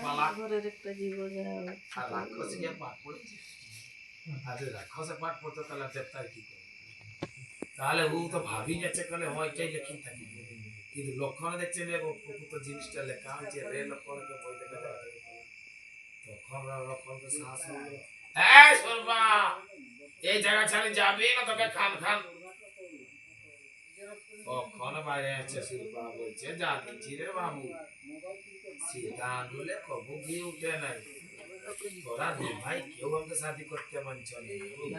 পালা ঘরের একটা জীবন আর রাক্ষসে গিয়ে পাঠ পড়েছে আর যদি রাক্ষসে পাঠ পড়তো তাহলে দেবতার কি করবে তাহলে ও তো ভাবি যাচ্ছে কালে হয়টাই লেখিন থাকি কিন্তু লক্ষণে দেখছেন যে প্রকৃত জিনিসটা লেখা হয়েছে রে লক্ষণকে বই দেখে তখন লক্ষণ তো সাহস হলো এই শর্মা এই জায়গা ছাড়ি যাবি না তোকে খান খান তখন বাইরে আছে শিল্পা বলছে জানিছি রে বাবু সীতা আঙুলে কবু ঘি উঠে নাই তোরা দুই ভাই কেউ আমাকে শাদি করতে মানছ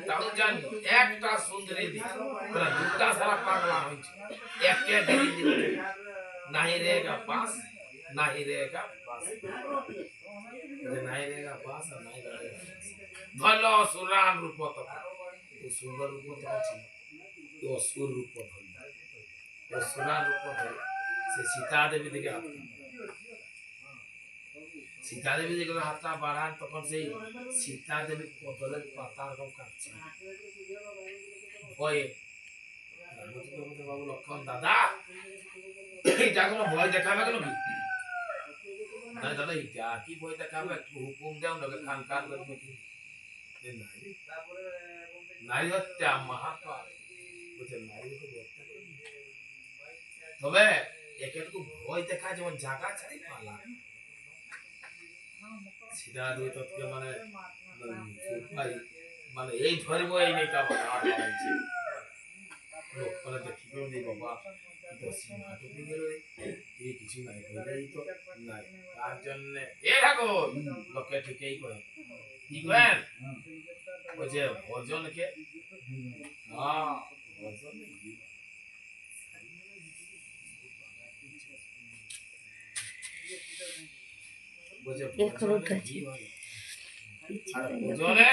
তাও জানি একটা সুন্দরী দি তোরা দুটা সারা পাগলা হয়েছে একে ধরে দিবে नहीं रहेगा पास नहीं रहेगा पास नहीं रहेगा पास और नहीं रहेगा भलो सुरान रूप तो सुंदर रूप तो ছিল তো অসুর রূপ ধরি ও সুরান রূপ ধরে সে সীতা দেবী দিকে সীতা দেবী দিকে হাতটা বাড়ান তখন সেই সীতা দেবীর কদলের পাতা রকম কাটছে ভয়ে বাবু লক্ষণ দাদা এটা কোনো ভয় দেখাবে কেন কি না দাদা এটা কি ভয় দেখাবে একটু হুকুম দাও না খান খান করে কি নারী হত্যা মহাপাপ বুঝছেন নারী হত্যা তবে একে একটু ভয় দেখা যেমন জায়গা ছাড়ি পালা সিধা দিয়ে তৎকে মানে মানে এই ধরব এই মেয়েটা লক্ষণে দেখি কেউ নেই বাবা কিছু নাই তো নাই তার জন্য এ থাকো লোকে ঠিকই কয় কি করেন ওই যে ভজনকে ভজন এখন উঠেছে ভজনে